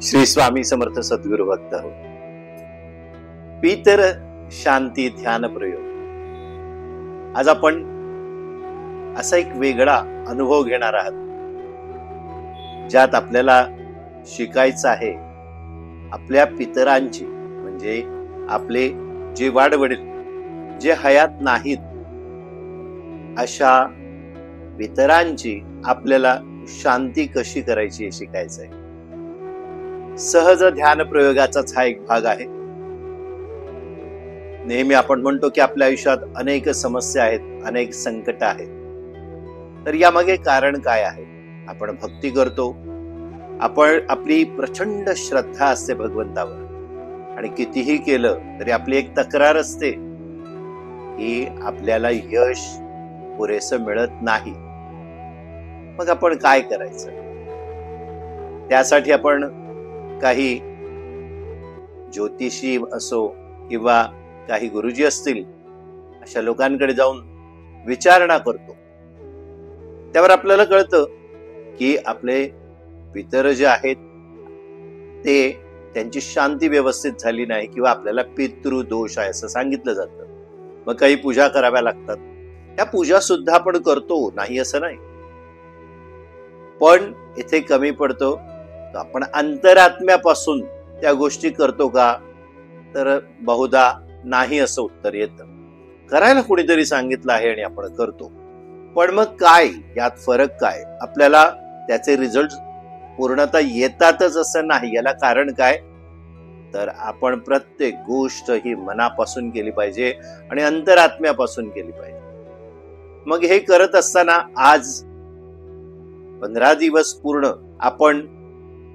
श्री स्वामी समर्थ सद्गुरु भक्त हो. पितर शांती ध्यान प्रयोग. आज आपण असा एक वेगळा अनुभव घेणार आहात, ज्यात आपल्याला शिकायचं आहे आपल्या पितरांची, म्हणजे आपले जे वाडवडील जे हयात नाहीत अशा पितरांची आपल्याला शांती कशी करायची हे शिकायचं आहे. सहज ध्यान प्रयोगाचाच हा एक भाग आहे. नेहमी आपण म्हणतो की आपल्या आयुष्यात अनेक समस्या आहेत, अनेक संकट आहेत. तर यामागे कारण काय आहे? आपण भक्ती करतो, आपण आपली प्रचंड श्रद्धा असते भगवंतावर, आणि कितीही केलं तरी आपली एक तक्रार असते की आपल्याला यश पुरेसं मिळत नाही. मग आपण काय करायचं? त्यासाठी आपण काही ज्योतिषी असो किंवा काही गुरुजी असतील अशा लोकांकडे जाऊन विचारणा करतो. त्यावर आपल्याला कळतं की आपले पितर जे आहेत ते त्यांची शांती व्यवस्थित झाली नाही किंवा आपल्याला पितृदोष आहे असं सांगितलं जातं. मग काही पूजा कराव्या लागतात. त्या पूजा सुद्धा आपण करतो, नाही असं नाही. पण इथे कमी पडतो, आपण अंतरात्म्यापासून त्या गोष्टी करतो का? तर बहुधा नाही असं उत्तर येतं. करायला कोणीतरी सांगितलं आहे आणि आपण करतो. पण मग काय यात फरक काय? आपल्याला त्याचे रिझल्ट पूर्णतः येतातच असं नाही. याला कारण काय? तर आपण प्रत्येक गोष्ट ही मनापासून केली पाहिजे आणि अंतरात्म्यापासून केली पाहिजे. मग हे करत असताना आज 15 दिवस पूर्ण आपण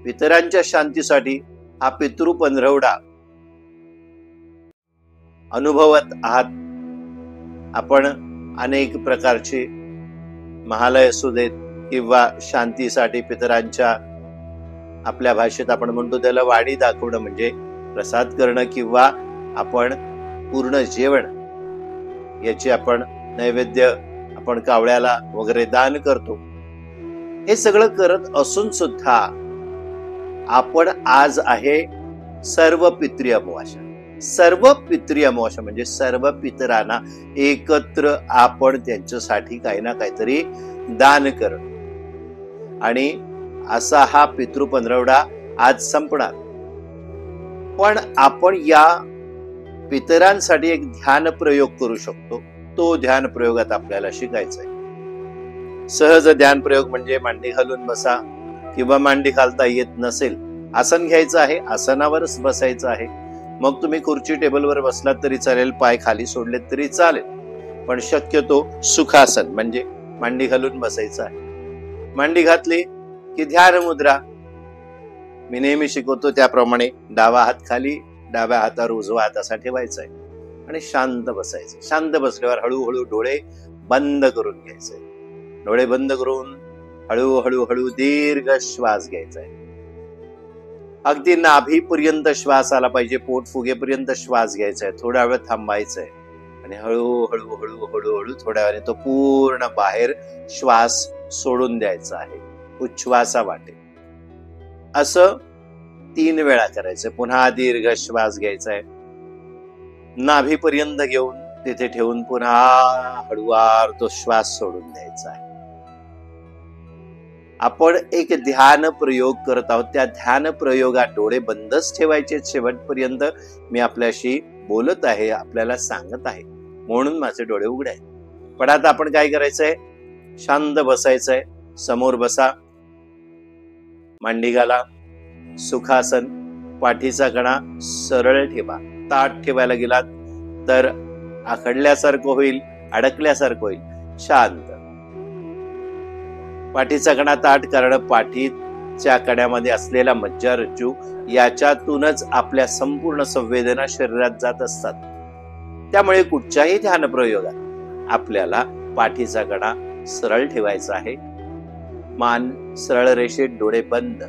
पितरांच्या शांतीसाठी हा पितृ पंधरवडा अनुभवत आहात. आपण अनेक प्रकारचे महालय असू देत किंवा शांतीसाठी पितरांच्या, आपल्या भाषेत आपण म्हणतो त्याला वाडी दाखवणं, म्हणजे प्रसाद करणं किंवा आपण पूर्ण जेवण याचे आपण नैवेद्य आपण कावळ्याला वगैरे दान करतो. हे सगळं करत असून सुद्धा आपण आज आहे सर्व पितृ अमावास्या. सर्व पितृ अमावास्या म्हणजे सर्व पितरांना एकत्र आपण त्यांच्यासाठी काही ना काहीतरी दान करणं, आणि असा हा पितृ पंधरवडा आज संपणार. पण आपण या पितरांसाठी एक ध्यान प्रयोग करू शकतो. तो ध्यान प्रयोगात आपल्याला शिकायचा आहे. सहज ध्यान प्रयोग म्हणजे मांडी घालून बसा, किंवा मांडी घालता येत नसेल आसन घ्यायचं आहे, आसनावरच बसायचं आहे. मग तुम्ही खुर्ची टेबलवर बसलात तरी चालेल, पाय खाली सोडलेत तरी चालेल, पण शक्यतो सुखासन म्हणजे मांडी घालून बसायचं आहे. मांडी घातली की ध्यान मुद्रा मी नेहमी शिकवतो त्याप्रमाणे डावा हात खाली, डाव्या हातावर उजवा हात असा ठेवायचा आहे आणि शांत बसायचं. शांत बसल्यावर हळूहळू डोळे बंद करून घ्यायचे. डोळे बंद करून हळूहळू हळू दीर्घ श्वास घ्यायचा आहे. अगदी नाभीपर्यंत श्वास आला पाहिजे, पोट फुगेपर्यंत श्वास घ्यायचा आहे. थोडा वेळ थांबायचं आहे आणि हळूहळू हळूहळू हळू थोड्या वेळाने तो पूर्ण बाहेर श्वास सोडून द्यायचा आहे, उच्छ्वासा वाटे. असं 3 वेळा करायचं. पुन्हा दीर्घ श्वास घ्यायचा आहे, नाभीपर्यंत घेऊन तिथे ठेवून पुन्हा हळूवार तो श्वास सोडून द्यायचा आहे. आपण एक ध्यान प्रयोग करत आहोत. त्या ध्यान प्रयोगात डोळे बंदच ठेवायचे शेवटपर्यंत. मी आपल्याशी बोलत आहे, आपल्याला सांगत आहे, म्हणून माझे डोळे उघडे आहेत. पण आता आपण काय करायचंय? शांत बसायचंय. समोर बसा, मांडी घाला, सुखासन, पाठीचा कणा सरळ ठेवा. ताठ ठेवायला गेलात तर आखडल्यासारखं होईल, अडकल्यासारखं होईल. शांत. पाठीचा कणा ताठ, कारण पाठीच्या कण्यामध्ये असलेला मज्जारज्जू याच्यातूनच आपल्या संपूर्ण संवेदना शरीरात जात असतात. त्यामुळे कुठच्याही ध्यान प्रयोगात आपल्याला पाठीचा कणा सरळ ठेवायचा आहे. मान सरळ रेषेत, डोळे बंद.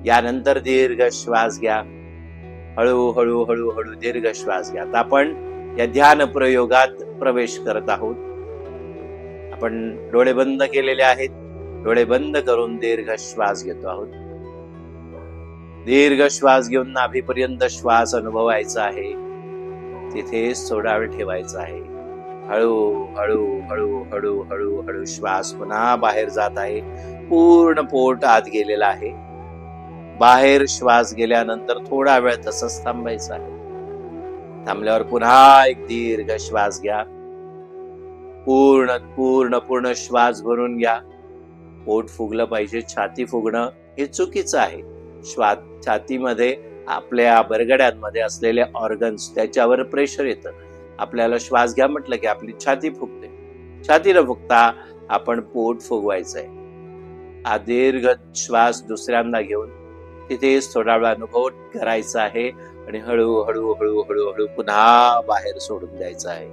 यानंतर दीर्घ श्वास घ्या. हळूहळू हळूहळू दीर्घ श्वास घ्या. आता आपण या ध्यान प्रयोगात प्रवेश करत आहोत. आपण डोळे बंद केलेले आहेत. डोळे बंद करून दीर्घ श्वास घेतो आहोत. दीर्घ श्वास घेऊन नाभीपर्यंत श्वास अनुभवायचा आहे. तिथेच थोडा वेळ ठेवायचा आहे. हळू हळू हळू हळू हळू हळू श्वास पुन्हा बाहेर जात आहे. पूर्ण पोट आत गेलेला आहे. बाहेर श्वास गेल्यानंतर थोडा वेळ तसंच थांबायचं आहे. थांबल्यावर पुन्हा एक दीर्घ श्वास घ्या. पूर्ण पूर्ण पूर्ण श्वास भरून घ्या. पोट फुगलं पाहिजे. छाती फुगणं हे चुकीचं आहे. छातीमध्ये आपल्या बरगड्यांमध्ये असलेले ऑर्गन्स त्याच्यावर प्रेशर येतं. आपल्याला श्वास घ्या म्हटलं की आपली छाती फुगते. छाती न फुगता आपण पोट फुगवायचंय. हा दीर्घ श्वास दुसऱ्यांदा घेऊन तिथेच थोडा वेळ अनुभव करायचा आहे आणि हळू हळू हळू हळू हळू पुन्हा बाहेर सोडून द्यायचा आहे.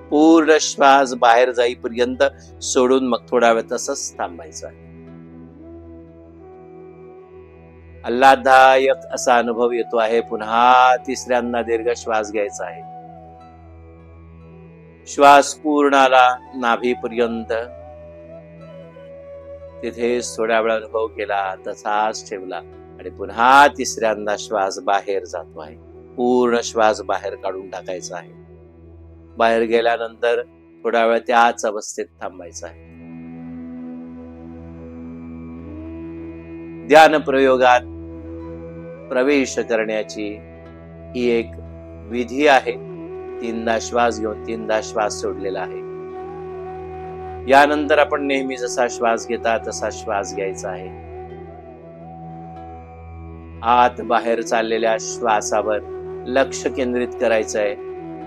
पूर्ण श्वास बाहेर जाईपर्यंत सोडून मग थोडा वेळ तसंच थांबायचं आहे. आल्हाददायक असा अनुभव येतो आहे. पुन्हा तिसऱ्यांदा दीर्घ श्वास घ्यायचा आहे. श्वास पूर्ण आला नाभीपर्यंत. तिथेच थोड्या वेळ अनुभव केला, तसाच ठेवला आणि पुन्हा तिसऱ्यांदा श्वास बाहेर जातो आहे. पूर्ण श्वास बाहेर काढून टाकायचा आहे. बाहेर गेल्यानंतर थोडा वेळ त्याच अवस्थेत थांबायचा आहे. ध्यान प्रयोगात प्रवेश करण्याची ही एक विधी आहे. 3दा श्वास घेऊन 3दा श्वास सोडलेला आहे. यानंतर आपण नेहमी जसा श्वास घेता तसा श्वास घ्यायचा आहे. आत बाहेर चाललेल्या श्वासावर लक्ष केंद्रित करायचं आहे.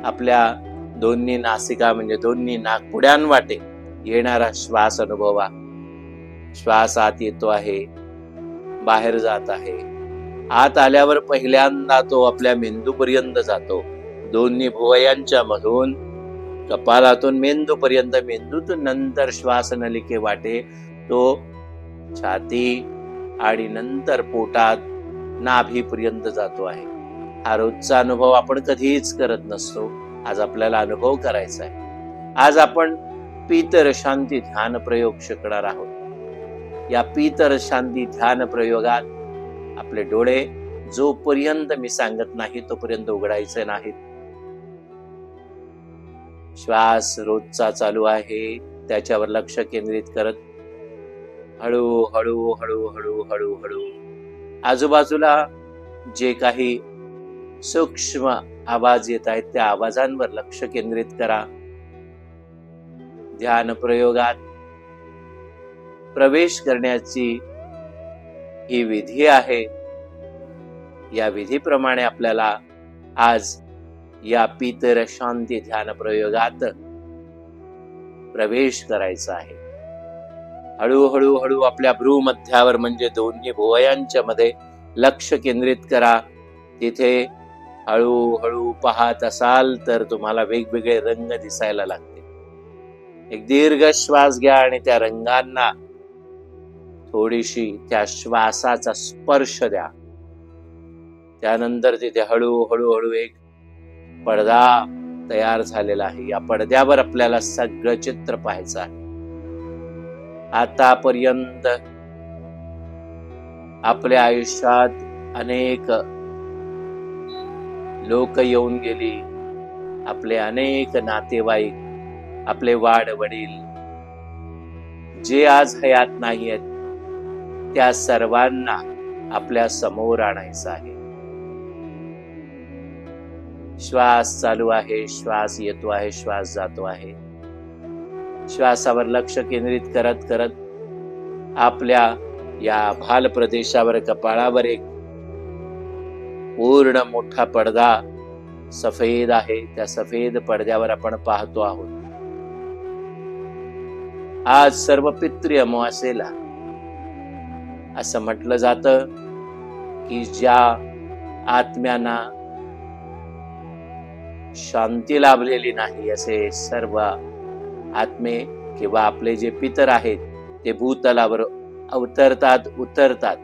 आपल्या दोन्ही नासिका म्हणजे दोन्ही नाकपुड्यांवाटे येणारा श्वास अनुभवा. श्वास आत येतो आहे, बाहेर जात आहे. आत आल्यावर पहिल्यांदा तो आपल्या मेंदूपर्यंत जातो. दोन्ही भुवयांच्या मधून कपालातून मेंदूपर्यंत, मेंदूतून नंतर श्वास नलिके वाटे तो छाती आणि नंतर पोटात नाभीपर्यंत जातो आहे. हा रोजचा अनुभव आपण कधीच करत नसतो. आज आपल्याला अनुभव करायचा आहे. आज आपण पीतर शांती ध्यान प्रयोग शिकणार आहोत. या पीतर शांती ध्यान प्रयोगात आपले डोळे जोपर्यंत मी सांगत नाही तोपर्यंत उघडायचे नाहीत. श्वास रोजचा चालू आहे त्याच्यावर लक्ष केंद्रित करत हळू हळू हळू हळू हळू हळू आजूबाजूला जे काही सूक्ष्म आवाज येत आहेत त्या आवाजांवर लक्ष केंद्रित करा. ध्यान प्रयोगात प्रवेश करण्याची ही विधी आहे. या विधीप्रमाणे आपल्याला आज या पीतर शांती ध्यान प्रयोगात प्रवेश करायचा आहे. हळूहळू हळू आपल्या भ्रूमध्यावर म्हणजे दोन्ही भुवयांच्या मध्ये लक्ष केंद्रित करा. तिथे हळूहळू पाहत असाल तर तुम्हाला वेगवेगळे रंग दिसायला लागते. एक दीर्घ श्वास घ्या आणि त्या रंगांना थोडीशी त्या श्वासाचा स्पर्श द्या. त्यानंतर तिथे हळूहळू हळू एक पडदा तयार झालेला आहे. या पडद्यावर आपल्याला सगळं चित्र पाहायचं आहे. आतापर्यंत आपल्या आयुष्यात अनेक लोक येऊन गेली. आपले अनेक नातेवाईक, आपले वाडवडील जे आज हयात नाही आहेत त्या सर्वांना आपल्या समोर आणायचं आहे. श्वास चालू आहे, श्वास येतो आहे, श्वास जातो आहे. श्वासावर लक्ष केंद्रित करत करत आपल्या या भाल प्रदेशावर कपाळावर एक पूर्ण मोठा पडदा सफेद आहे. त्या सफेद पडद्यावर आपण पाहतो आहोत. आज सर्व पितृ अमावास्येला असं म्हटलं जातं की ज्या आत्म्यांना शांती लाभलेली नाही असे सर्व आत्मे किंवा आपले जे पितर आहेत ते भूतलावर अवतरतात, उतरतात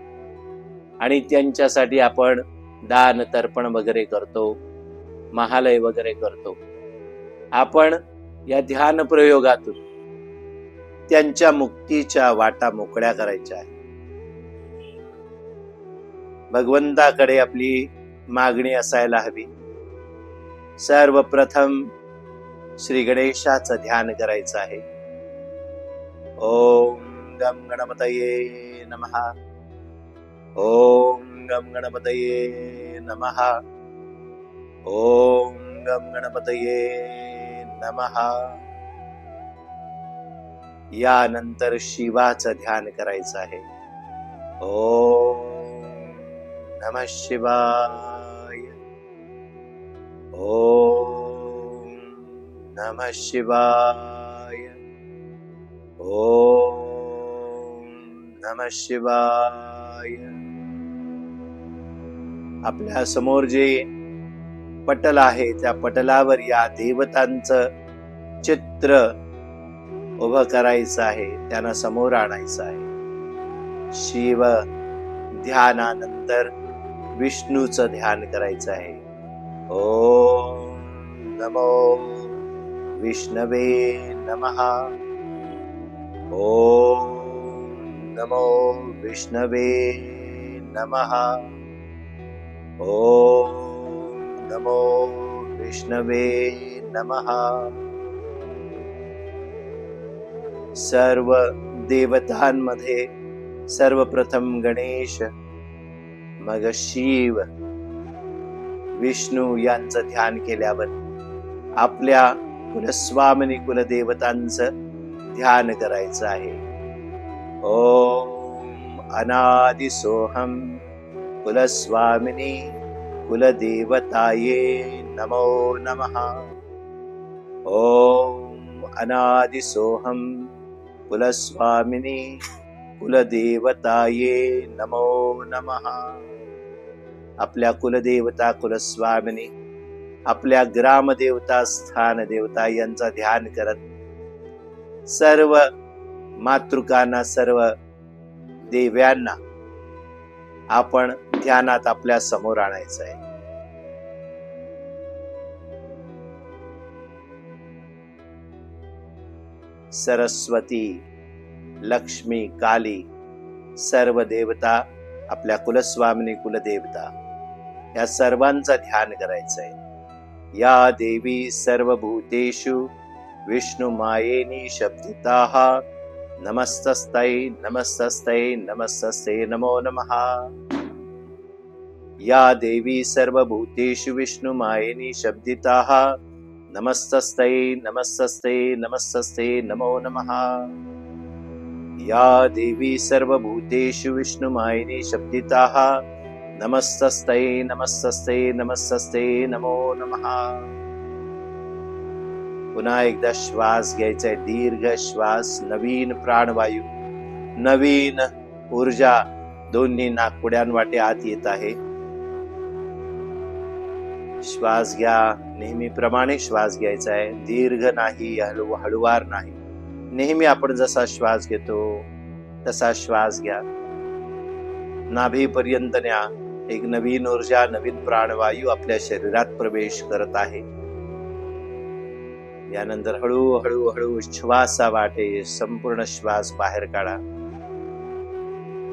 आणि त्यांच्यासाठी आपण दान तर्पण वगैरे करतो, महालय वगैरे करतो. आपण या ध्यान प्रयोगातून त्यांच्या मुक्तीच्या वाटा मोकळ्या करायच्या आहेत. भगवंताकडे आपली मागणी असायला हवी. सर्वप्रथम श्री गणेशाचं ध्यान करायचं आहे. ओम गम गणपतये नमः. ओम गम गणपतये नमः. ओम गम गणपतये नमः. यानंतर शिवाचं ध्यान करायचं आहे. ओम नमः शिवाय. ओम नमः शिवाय. ओम नमः शिवाय. आपल्या समोर जे पटल आहे त्या पटलावर या देवतांचं चित्र उभं करायचं आहे, त्यांना समोर आणायचं आहे. शिव ध्यानानंतर विष्णूचं ध्यान करायचं आहे. ओम नमो विष्णवे नमः. ओम नमो विष्णवे नमः. ओम नमो विष्णवे नमः. सर्व देवतांमध्ये सर्वप्रथम गणेश, मग शिव, विष्णू यांचं ध्यान केल्यावर आपल्या कुलस्वामिनी कुलदेवतांचं ध्यान करायचं आहे. ओम अनादि सोहम कुलस्वामिनी कुलदेवताये नमो नमः. ओम अनादि सोहम कुलस्वामिनी कुलदेवताये नमो नमः. आपल्या कुलदेवता कुलस्वामिनी, आपल्या ग्रामदेवता स्थानदेवता यांचा ध्यान करत सर्व मातृकांना, सर्व देव्यांना आपण ध्यानात आपल्या समोर आणायचं आहे. सरस्वती, लक्ष्मी, काली, सर्व देवता, आपल्या कुलस्वामिनी कुलदेवता या सर्वांचं ध्यान करायचं आहे. या देवी सर्वभूतेषु विष्णु मायेनी शब्दिताः नमस्तस्यै नमस्तस्यै नमस्तस्यै नमो नमः. या देवी सर्वभूतेषु विष्णु मायेनी शब्दिताः नमस्तस्यै नमस्तस्यै नमस्तस्यै नमो नमः. या देवी सर्वभूतेषु विष्णु मायेनी शब्दिताः नमस्तस्यै नमस्तस्यै नमस्तस्यै नमो नमः. पुन्हा एकदा श्वास घ्यायचा आहे, दीर्घ श्वास. नवीन प्राणवायू, नवीन ऊर्जा दोन्ही नाकपुड्यांवाटे आत येत आहे. श्वास घ्या, नेहमीप्रमाणे श्वास घ्यायचा आहे. दीर्घ नाही, हळूवार नाही. नेहमी आपण जसा श्वास घेतो तसा श्वास घ्या. नाभीपर्यंत न्या. एक नवीन ऊर्जा, नवीन प्राणवायू आपल्या शरीरात प्रवेश करत आहे. यानंतर हळूहळू हळू श्वासा वाटे संपूर्ण श्वास बाहेर काढा.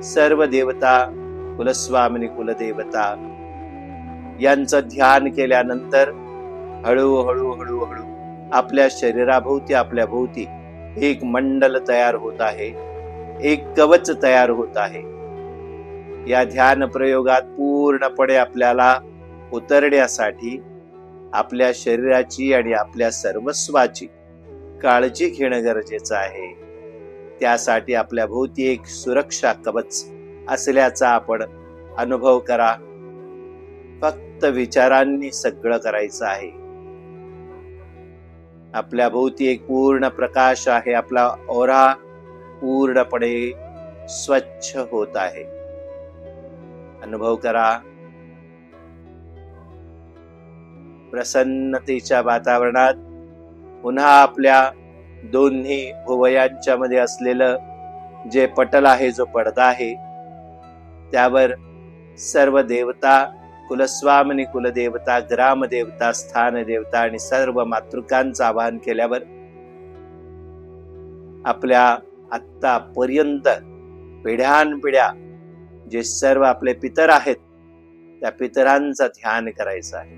सर्व देवता, कुलस्वामिनी कुलदेवता यांचं ध्यान केल्यानंतर हळूहळू हळूहळू आपल्या शरीराभोवती, आपल्या भोवती एक मंडल तयार होत आहे, एक कवच तयार होत आहे. या ध्यान प्रयोगात पूर्णपणे आपल्याला उतरण्यासाठी आपल्या शरीराची आणि आपल्या सर्वस्वाची काळजी घेणं गरजेचं आहे. त्यासाठी आपल्या भोवती एक सुरक्षा कवच असल्याचा आपण अनुभव करा. फक्त विचारांनी सगळं करायचं आहे. आपल्या भोवती एक पूर्ण प्रकाश आहे. आपला ओरा पूर्णपणे स्वच्छ होत आहे. अनुभव करा. प्रसन्नतेच्या वातावरणात पुन्हा आपल्या दोन्ही भुवयांच्या मध्ये असलेलं जे पटल आहे, जो पडदा आहे, त्यावर सर्व देवता, कुलस्वामिनी कुलदेवता, ग्रामदेवता, स्थानदेवता आणि सर्व मातृकांचं आवाहन केल्यावर आपल्या आत्तापर्यंत पिढ्यानपिढ्या जे सर्व आपले पितर आहेत त्या पितरांचं ध्यान करायचं आहे.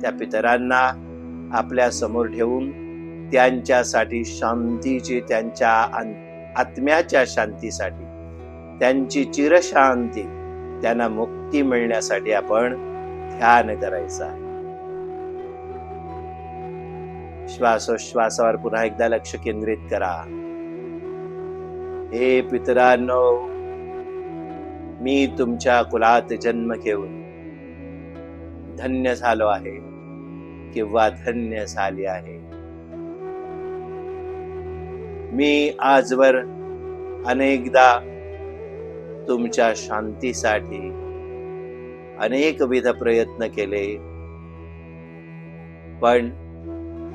त्या पितरांना आपल्या समोर ठेवून त्यांच्यासाठी शांतीची, त्यांच्या आत्म्याच्या शांतीसाठी, त्यांची चिरशांती, त्यांना मुक्ती मिळण्यासाठी आपण ध्यान करायचं आहे. श्वासोश्वासावर पुन्हा एकदा लक्ष केंद्रित करा. हे पितरांनो, मी तुमच्या कुलात जन्म घेऊन धन्य झालो आहे किंवा धन्य झाली आहे. मी आजवर अनेकदा तुमच्या शांतीसाठी अनेकविध प्रयत्न केले, पण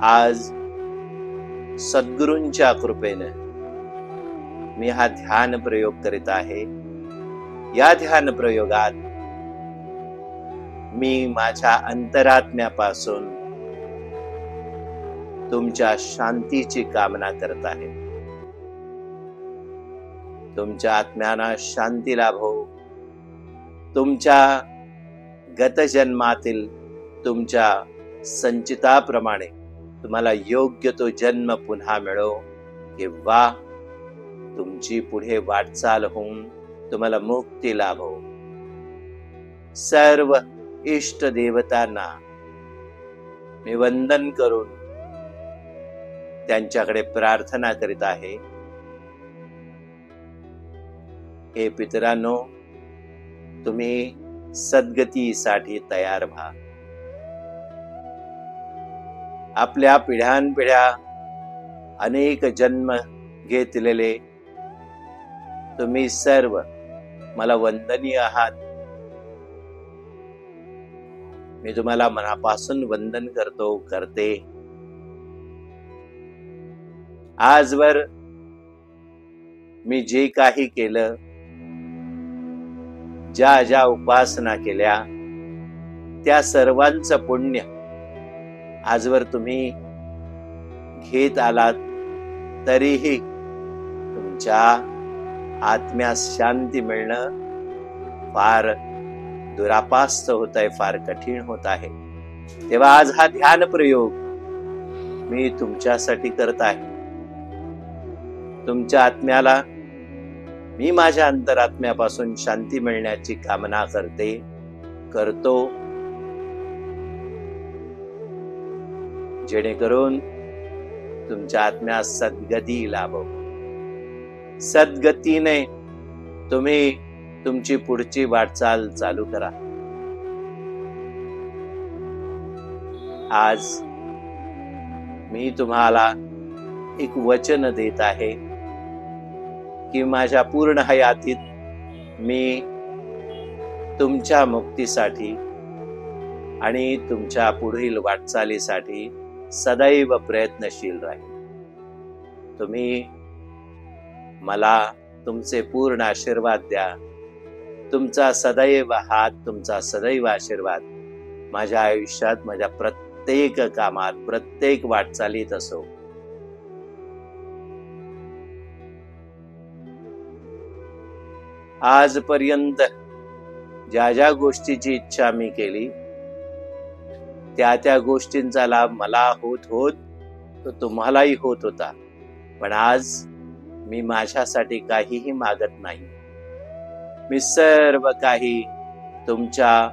आज सद्गुरूंच्या कृपेने मी हा ध्यान प्रयोग करीत आहे. या ध्यान प्रयोगात मी माझ्या अंतरात्म्यापासून तुमच्या शांतीची कामना करत आहे. तुमच्या आत्म्याला शांती लाभो. तुमच्या गतजन्मातील तुमच्या संचिताप्रमाणे तुम्हाला योग्य तो जन्म पुन्हा मिळो, किंवा तुमची पुढे वाटचाल होऊन तुम्हाला मुक्ती लाभो. सर्व इष्ट देवतांना मी वंदन करून त्यांच्याकडे प्रार्थना करीत आहे. हे पितरांनो, तुम्ही सद्गतीसाठी तयार व्हा. आपल्या पिढ्यानपिढ्या अनेक जन्म घेतलेले तुम्ही सर्व मला वंदनीय आहात. मी तुम्हाला मनापासून वंदन करते. आजवर मी जे काही केलं, ज्या ज्या उपासना केल्या, त्या सर्वांचं पुण्य आजवर तुम्ही घेत आलात, तरीही तुमच्या आत्म्यास शांती मिळणं फार दुरापास्त होत आहे, फार कठीण होत आहे. तेव्हा आज हा ध्यान प्रयोग मी तुमच्यासाठी करत आहे. तुमच्या आत्म्याला मी माझ्या अंतरात्म्यापासून शांती मिळण्याची कामना करतो, जेणेकरून तुमच्या आत्म्यास सद्गती लाभो. सद्गतीने तुम्ही तुमची पुढची वाटचाल चालू करा. आज मी तुम्हाला एक वचन देत आहे की माझ्या पूर्ण हयातीत मी तुमच्या मुक्तीसाठी आणि तुमच्या पुढील वाटचालीसाठी सदैव प्रयत्नशील राहील. तुम्ही मला तुमचे पूर्ण आशीर्वाद द्या. तुमचा सदैव हात, तुमचा सदैव आशीर्वाद माझ्या आयुष्यात, माझ्या प्रत्येक कामात, प्रत्येक वाटचालीत असो. आजपर्यंत ज्या ज्या गोष्टीची इच्छा मी केली, त्या गोष्टींचा लाभ मला होत तो तुम्हालाही होत होता. पण आज मी माझ्यासाठी काहीही मागत नाही. मी सर्व काही तुमच्या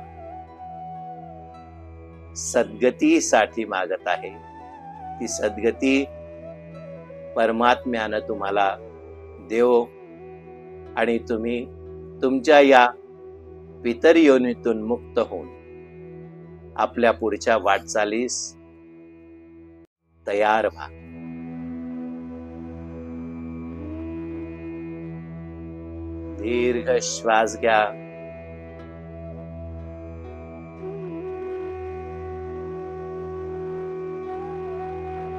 सद्गतीसाठी मागत आहे. ती सद्गती परमात्म्यानं तुम्हाला देवो आणि तुम्ही तुमच्या या पितर योनीतून मुक्त होऊन आपल्या पुढच्या वाटचालीस तयार व्हा. दीर्घ श्वास घ्या.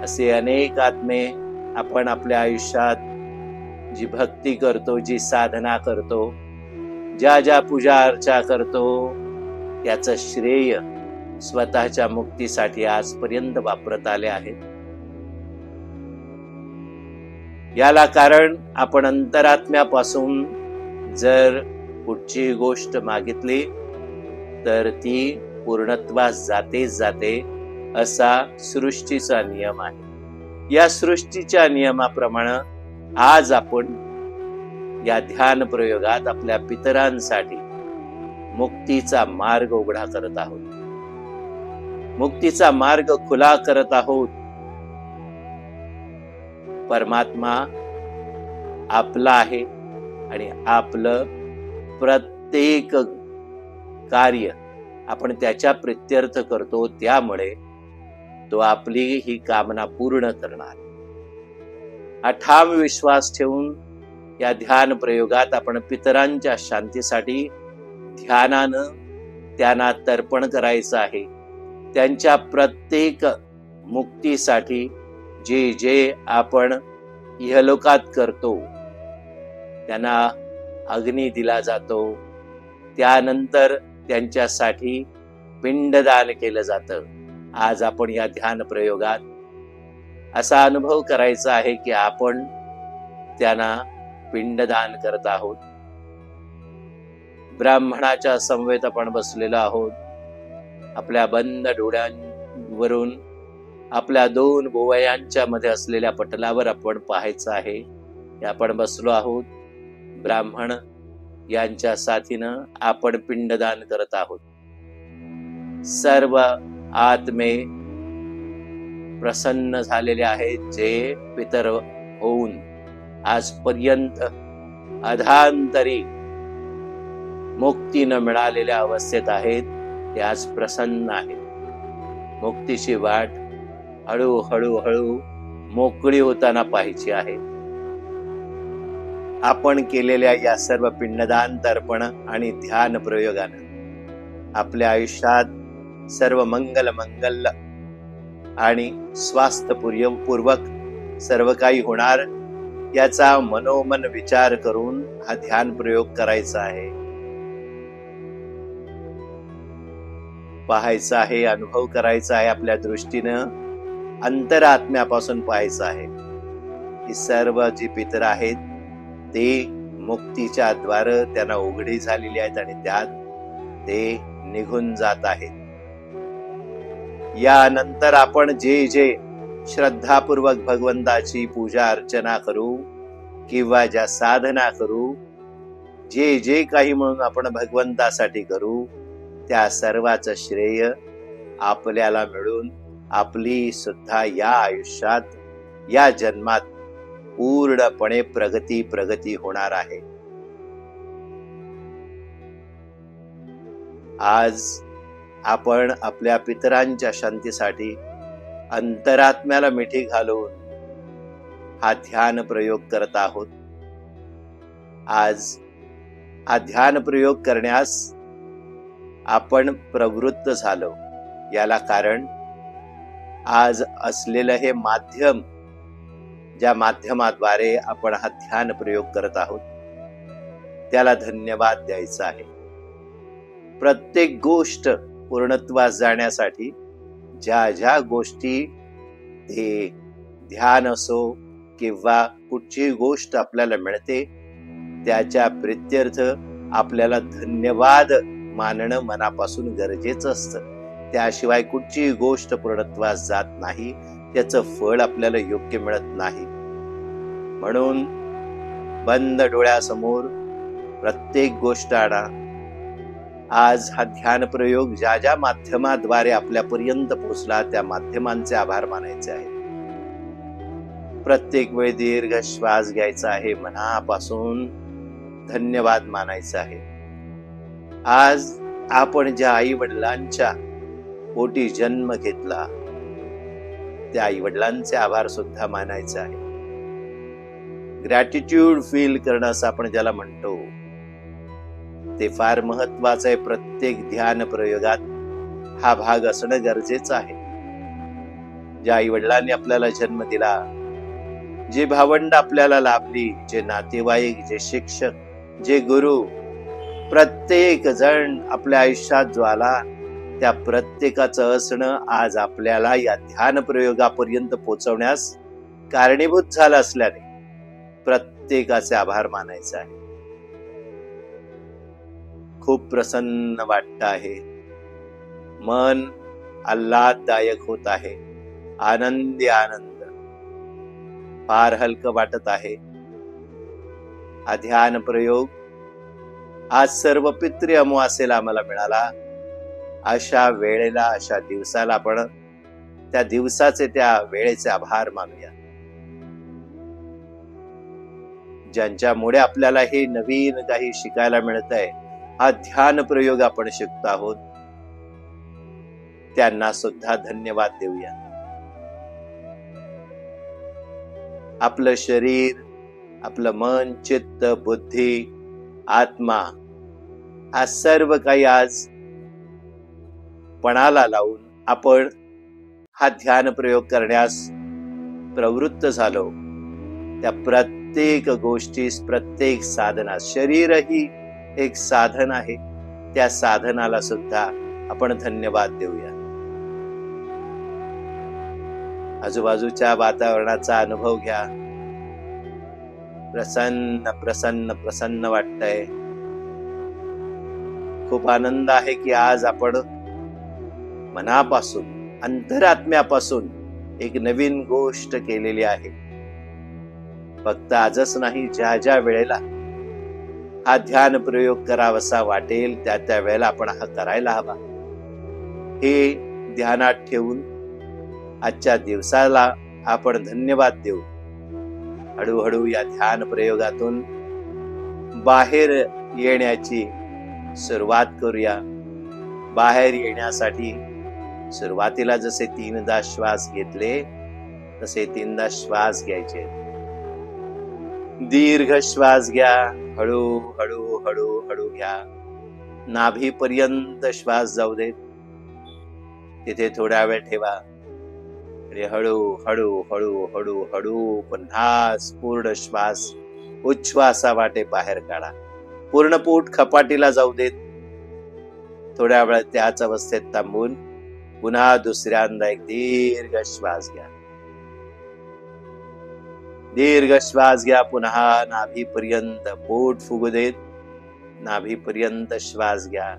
असे अनेक आत्मे आपण आपल्या आयुष्यात जी भक्ती करतो, जी साधना करतो, ज्या ज्या पूजा अर्चा करतो, याचं श्रेय स्वतःच्या मुक्तीसाठी आजपर्यंत वापरत आले आहेत. याला कारण आपण अंतरात्म्यापासून जर कुठची गोष्ट मागितली तर ती पूर्णत्वास जातेच जाते, असा सृष्टीचा नियम आहे. या सृष्टीच्या नियमाप्रमाणे आज आपण या ध्यान प्रयोगात आपल्या पितरांसाठी मुक्तीचा मार्ग उघडा करत आहोत, मुक्तीचा मार्ग खुला करत आहोत. परमात्मा आपला आहे आणि आपलं प्रत्येक कार्य आपण त्याच्या प्रित्यर्थ करतो, त्यामुळे तो आपली ही कामना पूर्ण करणार. हा ठाम विश्वास ठेवून या ध्यान प्रयोगात आपण पितरांच्या शांतीसाठी ध्यानानं त्यांना तर्पण करायचं आहे. त्यांच्या प्रत्येक मुक्तीसाठी जे जे आपण इहलोकात करतो, त्यांना अग्नी दिला जातो, त्यानंतर त्यांच्यासाठी पिंडदान केलं जातं. आज आपण या ध्यान प्रयोगात असा अनुभव करायचा आहे की आपण त्यांना पिंडदान करत आहोत. ब्राह्मणाच्या समवेत आपण बसलेलो आहोत. आपल्या बंद डोळ्यांवरून आपल्या दोन भुवयांच्या मध्ये असलेल्या पटलावर आपण पाहायचं आहे की आपण बसलो आहोत. ब्राह्मण यांच्या साथीनं आपण पिंडदान करत आहोत. सर्व आत्मे प्रसन्न झालेले आहेत, जे पितर होऊन आजपर्यंत अधांतरी मुक्ती न मिळालेल्या अवस्थेत आहेत, ते आज प्रसन्न आहेत. मुक्तीची वाट हळूहळू हळू मोकळी होताना पाहायची आहे. आपण केलेल्या या सर्व पिंडदान, तर्पण आणि ध्यान प्रयोगानं आपल्या आयुष्यात सर्व मंगल आणि स्वास्थ्यपूर्वक सर्व काही होणार, याचा मनोमन विचार करून हा ध्यान प्रयोग करायचा आहे, पाहायचा आहे, अनुभव करायचा आहे. आपल्या दृष्टीनं अंतरात्म्यापासून पाहायचं आहे की सर्व जी पितर आहेत ते मुक्तीच्या द्वार त्यांना उघडी झालेली आहेत आणि त्यात ते निघून जात आहेत. यानंतर आपण जे जे श्रद्धापूर्वक भगवंताची पूजा अर्चना करू किंवा ज्या साधना करू, जे जे काही म्हणून आपण भगवंतासाठी करू, त्या सर्वाचं श्रेय आपल्याला मिळून आपली सुद्धा या आयुष्यात, या जन्मात पूर्णपणे प्रगती होणार आहे. आज आपण आपल्या पितरांच्या शांतीसाठी अंतरात्म्याला मिठी घालून हा ध्यान प्रयोग करत आहोत. आज हा ध्यान प्रयोग करण्यास आपण प्रवृत्त झालो, याला कारण आज असलेलं हे माध्यम, ज्या माध्यमाद्वारे आपण हा ध्यान प्रयोग करत आहोत, त्याला धन्यवाद द्यायचा आहे. प्रत्येक गोष्ट पूर्णत्वास जाण्यासाठी ज्या ज्या गोष्टी, ते ध्यान असो किंवा कुठची गोष्ट आपल्याला मिळते, त्याच्या प्रित्यर्थ आपल्याला धन्यवाद मानणं मनापासून गरजेचं असतं. त्याशिवाय कुठची गोष्ट पूर्णत्वास जात नाही, त्याचं फळ आपल्याला योग्य मिळत नाही. म्हणून बंद डोळ्यासमोर प्रत्येक गोष्ट आणा. आज हा ध्यान प्रयोग ज्या ज्या माध्यमाद्वारे आपल्यापर्यंत पोहोचला, त्या माध्यमांचे आभार मानायचे आहे. प्रत्येक वेळी दीर्घ श्वास घ्यायचा आहे, मनापासून धन्यवाद मानायचा आहे. आज आपण ज्या आई वडिलांच्या पोटी जन्म घेतला, त्या आई वडिलांचे आभार सुद्धा मानायचे आहे. ग्रॅटिट्यूड फील करणं असं आपण ज्याला म्हणतो, ते फार महत्वाचं आहे. प्रत्येक ध्यान प्रयोगात हा भाग असणं गरजेचं आहे. ज्या आई वडिलांनी आपल्याला जन्म दिला, जे भावंड आपल्याला लाभली, जे नातेवाईक, जे शिक्षक, जे गुरु, प्रत्येक जण आपल्या आयुष्यात जो आला, त्या प्रत्येकाचं असणं आज आपल्याला या ध्यान प्रयोगापर्यंत पोहोचवण्यास कारणीभूत झालं असल्याने प्रत्येकाचे आभार मानायचे आहे. खूप प्रसन्न वाटतं आहे. मन आल्हाददायक होत आहे, आनंदी आनंद, फार हलकं वाटत आहे. हा ध्यान प्रयोग आज सर्व पितृ अमावास्येला आम्हाला मिळाला. अशा वेळेला, अशा दिवसाला आपण त्या दिवसाचे, त्या वेळेचे आभार मानूया, ज्यांच्यामुळे आपल्याला हे नवीन काही शिकायला मिळतंय. हा ध्यान प्रयोग आपण शिकतो आहोत, त्यांना सुद्धा धन्यवाद देऊया. आपलं शरीर, आपलं मन, चित्त, बुद्धी, आत्मा, हा सर्व काही आज पणाला लावून आपण हा ध्यान प्रयोग करण्यास प्रवृत्त झालो. त्या प्रत्येक गोष्टीस, प्रत्येक साधना, शरीरही एक साधन आहे, त्या साधनाला सुद्धा आपण धन्यवाद देऊया. आजूबाजूच्या वातावरणाचा अनुभव घ्या. प्रसन्न प्रसन्न प्रसन्न वाटतंय. खूप आनंद आहे की आज आपण मनापासून, अंतरात्म्यापासून एक नवीन गोष्ट केलेली आहे. फक्त आजच नाही, ज्या ज्या वेळेला हा ध्यान प्रयोग करावासा वाटेल त्या त्या वेळेला आपण हा करायला हवा. हे ध्यानात ठेवून आजच्या दिवसाला आपण धन्यवाद देऊ. हळूहळू या ध्यान प्रयोगातून बाहेर येण्याची सुरुवात करूया. बाहेर येण्यासाठी सुरुवातीला जसे 3दा श्वास घेतले तसे 3दा श्वास घ्यायचे. दीर्घ श्वास घ्या. हळू हळू हळू हळू घ्या. नाभीपर्यंत श्वास जाऊ देत. तिथे थोडा वेळ ठेवा. हळू हळू हळू हळू हळू पुन्हा पूर्ण श्वास उच्छ्वासा वाटे बाहेर काढा. पूर्ण पोट खपाटीला जाऊ देत. थोड्या वेळ त्याच अवस्थेत थांबून पुन्हा दुसऱ्यांदा एक दीर्घ श्वास घ्या. दीर्घ श्वास घ्या. पुन्हा नाभीपर्यंत पोट फुगू देत. नाभीपर्यंत श्वास घ्या.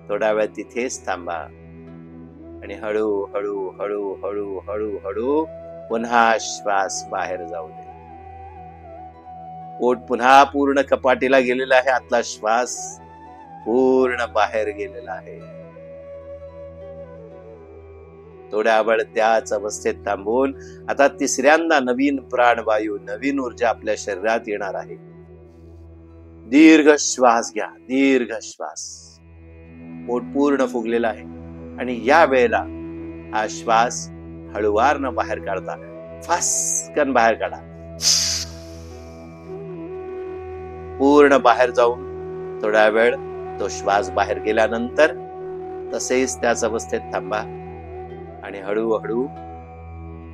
थोडा वेळ तिथेच थांबा आणि हळू हळू हळू हळू हळू हळू पुन्हा श्वास बाहेर जाऊ दे. पोट पुन्हा पूर्ण कपाटीला गेलेला आहे. आतला श्वास पूर्ण बाहेर गेलेला आहे. थोड्या वेळ त्याच अवस्थेत थांबून आता तिसऱ्यांदा नवीन प्राणवायू, नवीन ऊर्जा आपल्या शरीरात येणार आहे. दीर्घ श्वास घ्या. दीर्घ श्वास. पोट पूर्ण फुगलेला आहे आणि या वेळेला हा श्वास हळुवारनं बाहेर काढता. फास्कन बाहेर काढा. पूर्ण बाहेर जाऊन थोडा वेळ तो श्वास बाहेर गेल्यानंतर तसेच त्याच अवस्थेत थांबा आणि हळूहळू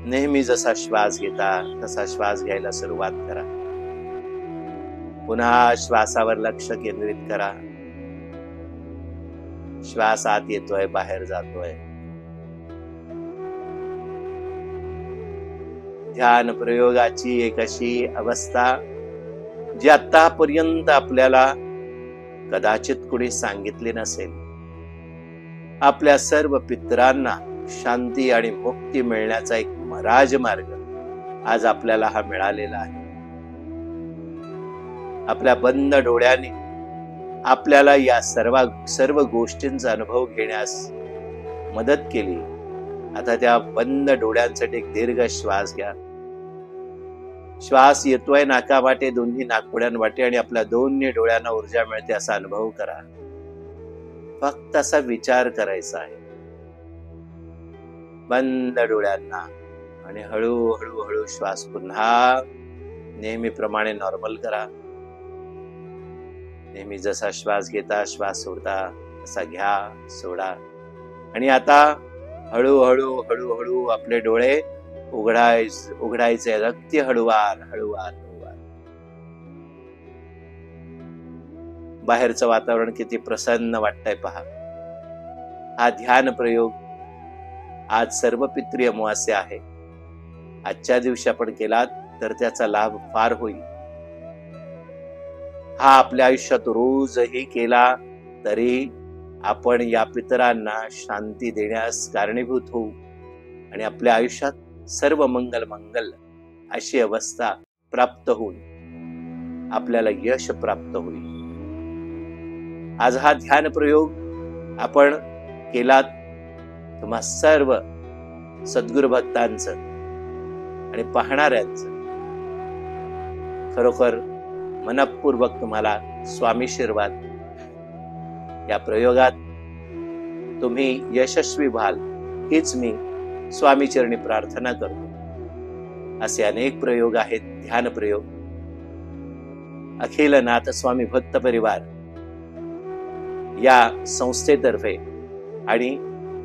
नेहमी जसा श्वास घेता तसा श्वास घ्यायला सुरुवात करा. पुन्हा श्वासावर लक्ष केंद्रित करा. श्वास आत येतोय, बाहेर जातोय. ध्यान प्रयोगाची एक अशी अवस्था जी आतापर्यंत आपल्याला कदाचित कुणी सांगितली नसेल. आपल्या सर्व पितरांना शांती आणि मुक्ती मिळण्याचा एक राजमार्ग आज आपल्याला हा मिळालेला आहे. आपल्या बंद डोळ्याने आपल्याला या सर्व गोष्टींचा अनुभव घेण्यास मदत केली. आता त्या बंद डोळ्यांसाठी एक दीर्घ श्वास घ्या. श्वास येतोय नाकावाटे, दोन्ही नाकपुड्यांवाटे आणि आपल्या दोन्ही डोळ्यांना ऊर्जा मिळते असा अनुभव करा. फक्त असा विचार करायचा आहे बंद डोळ्यांना आणि हळू हळू हळू श्वास पुन्हा नेहमीप्रमाणे नॉर्मल करा. नेहमी जसा श्वास घेता श्वास सोडता तसा घ्या, सोडा. आणि आता हळूहळू हळूहळू आपले डोळे उघडायचे. अगदी हळुवार हळुवार हळुवार. बाहेरचं वातावरण किती प्रसन्न वाटतंय पहा. हा ध्यान प्रयोग आज सर्व पितृ अमावास्या आहे. आजच्या दिवशी आपण केलात तर त्याचा लाभ फार होईल. हा आपल्या आयुष्यात रोजही केला तरी आपण या पितरांना शांती देण्यास कारणीभूत होऊ आणि आपल्या आयुष्यात सर्व मंगल मंगल अशी अवस्था प्राप्त होऊन आपल्याला यश प्राप्त होईल. आज हा ध्यान प्रयोग आपण केलात. तुम्हा सर्व सद्गुरु भक्तांचं आणि पाहणाऱ्यांचं खरोखर मनपूर्वक तुम्हाला स्वामीशीर्वाद. या प्रयोगात तुम्ही यशस्वी व्हाल हीच मी स्वामीचरणी प्रार्थना करतो. असे अनेक प्रयोग आहेत, ध्यान प्रयोग. अखिल नाथ स्वामी भक्त परिवार या संस्थेतर्फे आणि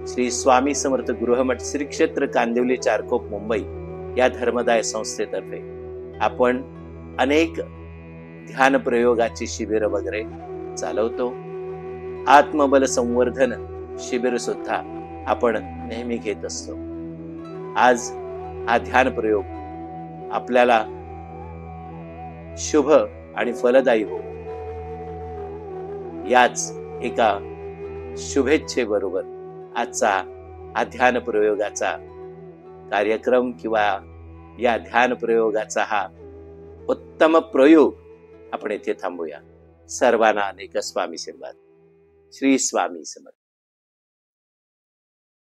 श्री स्वामी समर्थ गृहमठ श्री क्षेत्र कांदिवली चारकोप मुंबई या धर्मदाय संस्थेतर्फे आपण अनेक ध्यान प्रयोगाची शिबिर वगैरे चालवतो. आत्मबल संवर्धन शिबिर सुद्धा आपण नेहमी घेत असतो. आज हा ध्यान प्रयोग आपल्याला शुभ आणि फलदायी हो याच एका शुभेच्छेबरोबर आजचा हा ध्यान प्रयोगाचा कार्यक्रम किंवा या ध्यान प्रयोगाचा हा उत्तम प्रयोग आपण येथे थांबूया. सर्वांना अनेक स्वामी आशीर्वाद. श्री स्वामी समर्थ.